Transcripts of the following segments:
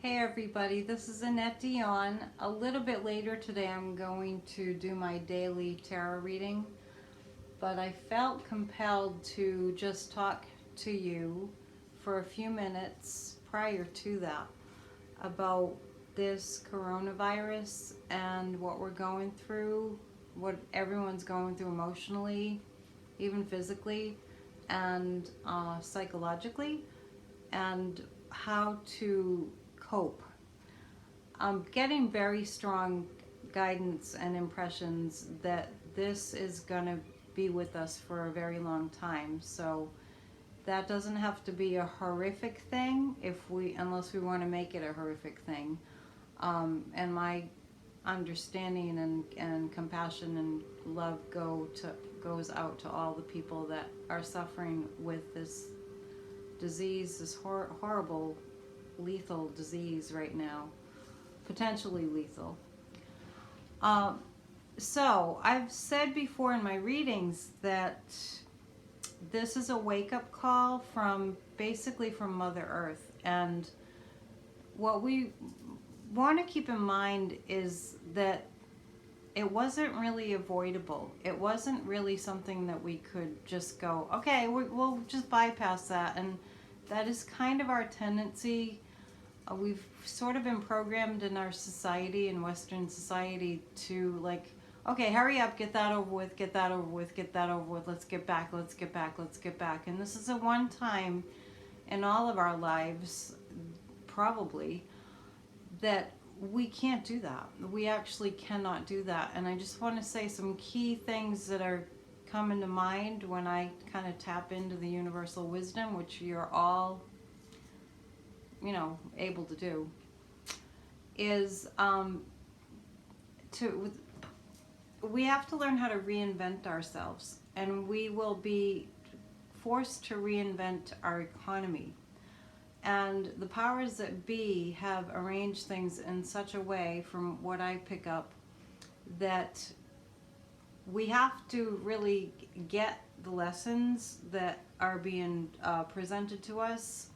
Hey everybody, this is Annette Dion. A little bit later today I'm going to do my daily tarot reading, but I felt compelled to just talk to you for a few minutes prior to that about this coronavirus and what we're going through, what everyone's going through emotionally, even physically and psychologically, and how to cope. I'm getting very strong guidance and impressions that this is going to be with us for a very long time. So that doesn't have to be a horrific thing unless we want to make it a horrific thing. And my understanding and compassion and love goes out to all the people that are suffering with this disease, this horrible, lethal disease right now, potentially lethal. Um, so I've said before in my readings that this is a wake-up call from basically from Mother Earth, and what we want to keep in mind is that it wasn't really avoidable. It wasn't really something that we could just go, okay, we'll just bypass that. And that is kind of our tendency. We've sort of been programmed in our society, in Western society, to like, okay, hurry up, get that over with, get that over with, get that over with, let's get back, let's get back, let's get back. And this is a one time in all of our lives, probably, that we can't do that. We actually cannot do that. And I just want to say some key things that are coming to mind when I kind of tap into the universal wisdom, which you're all, able to do, is to we have to learn how to reinvent ourselves, and we will be forced to reinvent our economy. And the powers that be have arranged things in such a way, from what I pick up, that we have to really get the lessons that are being presented to us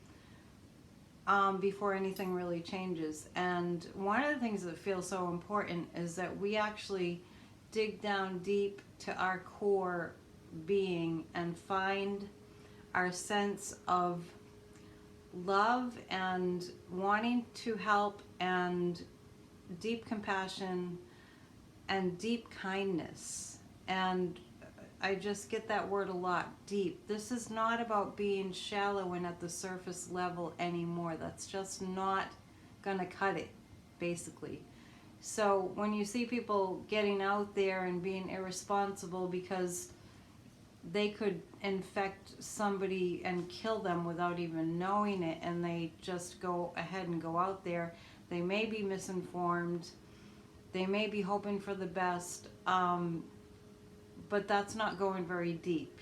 before anything really changes. And one of the things that feels so important is that we actually dig down deep to our core being and find our sense of love and wanting to help and deep compassion and deep kindness. And I just get that word a lot, deep. This is not about being shallow and at the surface level anymore. That's just not gonna cut it, basically. So when you see people getting out there and being irresponsible because they could infect somebody and kill them without even knowing it, and they just go ahead and go out there, they may be misinformed, they may be hoping for the best, but that's not going very deep.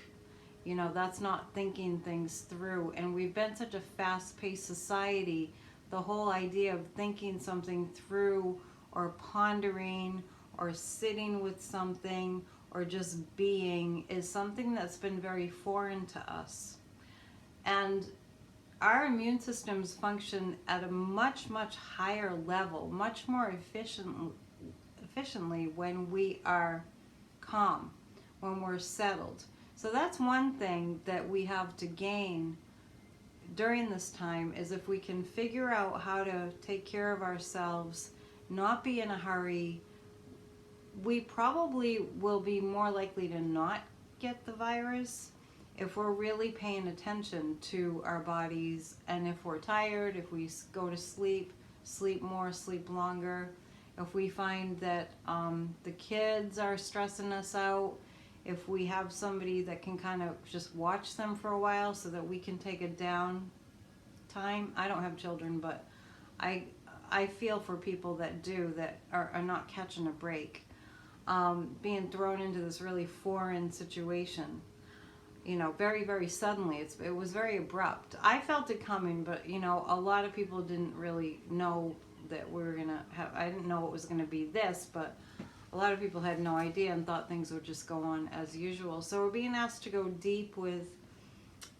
That's not thinking things through. And we've been such a fast-paced society, the whole idea of thinking something through or pondering or sitting with something or just being is something that's been very foreign to us. And our immune systems function at a much, much higher level, much more efficiently when we are calm, when we're settled. So that's one thing that we have to gain during this time, is if we can figure out how to take care of ourselves, not be in a hurry, we probably will be more likely to not get the virus if we're really paying attention to our bodies, and if we're tired, if we go to sleep, sleep more, sleep longer, if we find that the kids are stressing us out, if we have somebody that can kind of just watch them for a while so that we can take a down time. I don't have children, but I feel for people that do, that are not catching a break, being thrown into this really foreign situation, very, very suddenly. It was very abrupt. I felt it coming, but, a lot of people didn't really know that we were going to have, I didn't know it was going to be this, but a lot of people had no idea and thought things would just go on as usual. So we're being asked to go deep with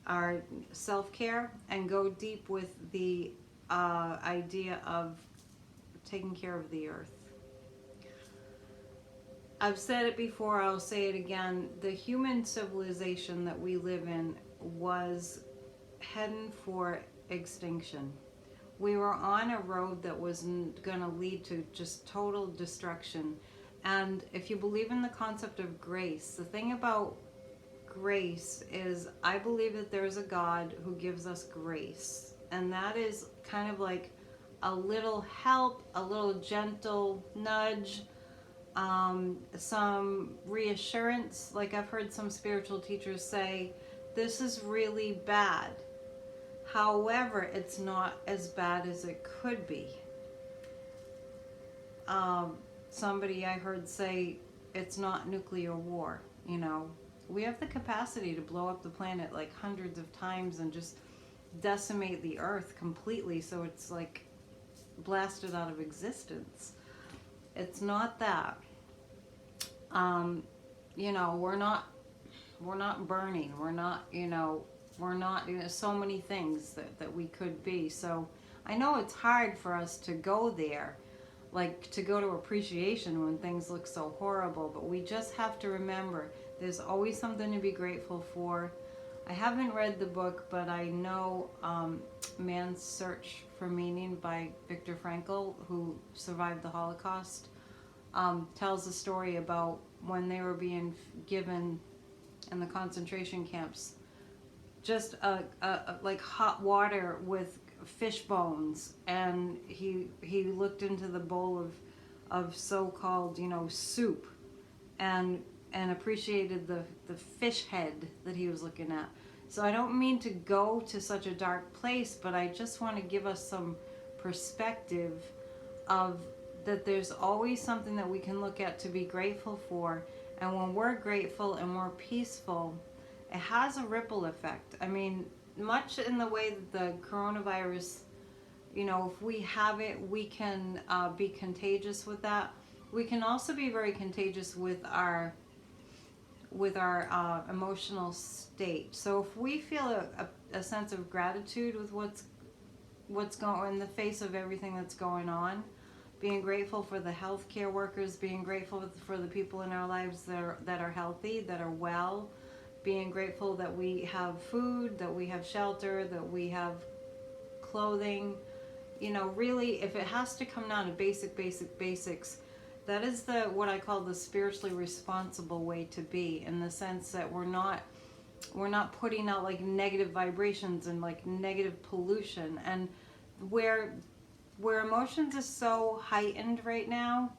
our self-care and go deep with the idea of taking care of the earth. I've said it before, I'll say it again. The human civilization that we live in was heading for extinction. We were on a road that was going to lead to just total destruction. And if you believe in the concept of grace, the thing about grace is I believe that there's a God who gives us grace. And that is kind of like a little help, a little gentle nudge, some reassurance. Like I've heard some spiritual teachers say, this is really bad. However, it's not as bad as it could be. Somebody I heard say, it's not nuclear war. You know, we have the capacity to blow up the planet like hundreds of times and just decimate the earth completely so it's like blasted out of existence. It's not that. You know, we're not burning. We're not, so many things that we could be. So I know it's hard for us to go there, like to go to appreciation when things look so horrible, but we just have to remember there's always something to be grateful for. I haven't read the book, but I know Man's Search for Meaning by Viktor Frankl, who survived the Holocaust, tells a story about when they were being given in the concentration camps just like hot water with fish bones, and he looked into the bowl of so-called soup and appreciated the fish head that he was looking at. So I don't mean to go to such a dark place, but I just want to give us some perspective of that there's always something that we can look at to be grateful for. And when we're grateful and we're peaceful, it has a ripple effect. I mean, much in the way that the coronavirus, if we have it, we can be contagious with that. We can also be very contagious with our emotional state. So if we feel a sense of gratitude with what's going in the face of everything that's going on, being grateful for the healthcare workers, being grateful for the people in our lives that are healthy, that are well, being grateful that we have food, that we have shelter, that we have clothing. Really, if it has to come down to basics, that is what I call the spiritually responsible way to be, in the sense that we're not putting out like negative vibrations and like negative pollution. And where emotions is so heightened right now,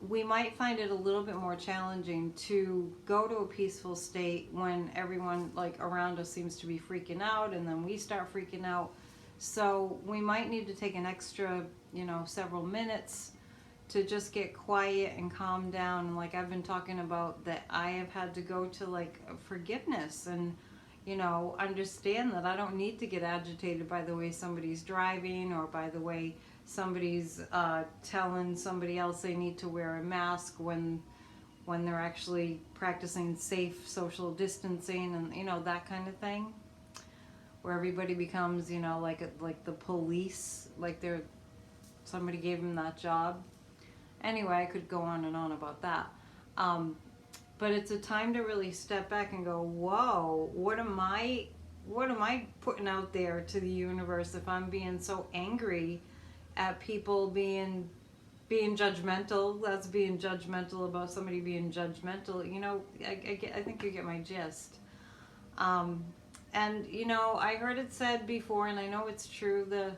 we might find it a little bit more challenging to go to a peaceful state when everyone like around us seems to be freaking out, and then we start freaking out. So we might need to take an extra, several minutes to just get quiet and calm down. And like I've been talking about, that I have had to go to like forgiveness and understand that I don't need to get agitated by the way somebody's driving, or by the way somebody's telling somebody else they need to wear a mask when they're actually practicing safe social distancing, and that kind of thing, where everybody becomes like the police, like somebody gave them that job. Anyway, I could go on and on about that. But it's a time to really step back and go, whoa, what am I putting out there to the universe if I'm being so angry at people being judgmental? That's being judgmental about somebody being judgmental. I think you get my gist. And I heard it said before, and I know it's true, the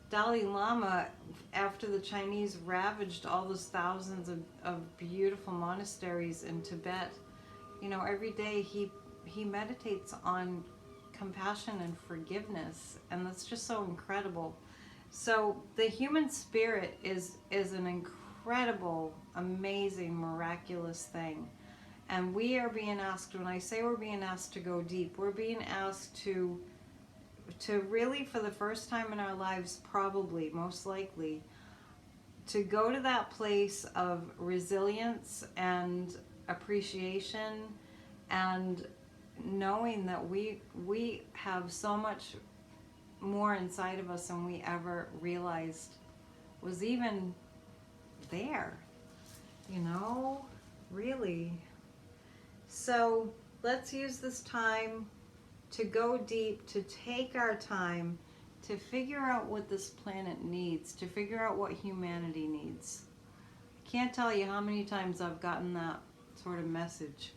Dalai Lama, after the Chinese ravaged all those thousands of beautiful monasteries in Tibet, every day he meditates on compassion and forgiveness, and that's just so incredible. So the human spirit is an incredible, amazing, miraculous thing. And we are being asked, when I say we're being asked to go deep, we're being asked to really, for the first time in our lives, probably, most likely, to go to that place of resilience and appreciation, and knowing that we have so much more inside of us than we ever realized was even there, you know, really. So let's use this time to go deep, to take our time to figure out what this planet needs, to figure out what humanity needs. Can't tell you how many times I've gotten that sort of message.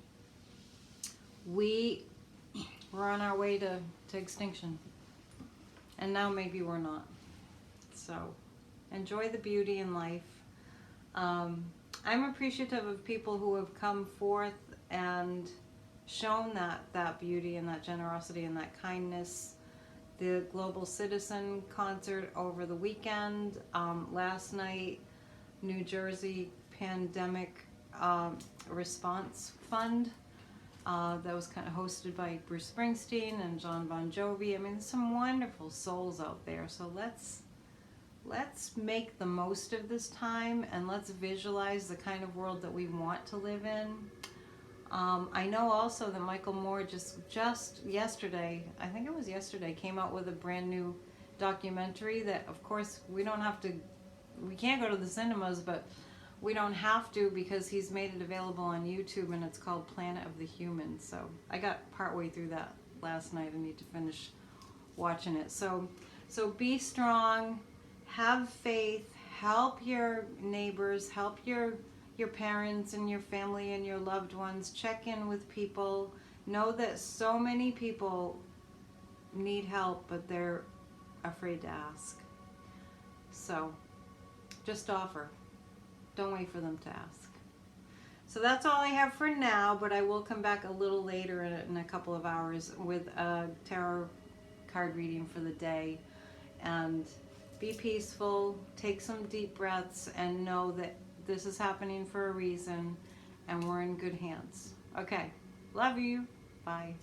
We're on our way to extinction, and now maybe we're not. So enjoy the beauty in life. I'm appreciative of people who have come forth and shown that beauty and that generosity and that kindness. The Global Citizen concert over the weekend, last night, New Jersey Pandemic Response Fund, that was kind of hosted by Bruce Springsteen and John Bon Jovi. I mean, there's some wonderful souls out there. So let's make the most of this time, and let's visualize the kind of world that we want to live in. I know also that Michael Moore just yesterday, I think it was yesterday, came out with a brand new documentary that, of course, we can't go to the cinemas, but we don't have to, because he's made it available on YouTube, and it's called Planet of the Humans. So I got partway through that last night. I need to finish watching it. So be strong, have faith, help your neighbors, help your parents and your family and your loved ones. Check in with people. Know that so many people need help, but they're afraid to ask. So just offer. Don't wait for them to ask. So that's all I have for now, but I will come back a little later in a couple of hours with a tarot card reading for the day. And be peaceful, take some deep breaths, and know that this is happening for a reason, and we're in good hands. Okay, love you. Bye.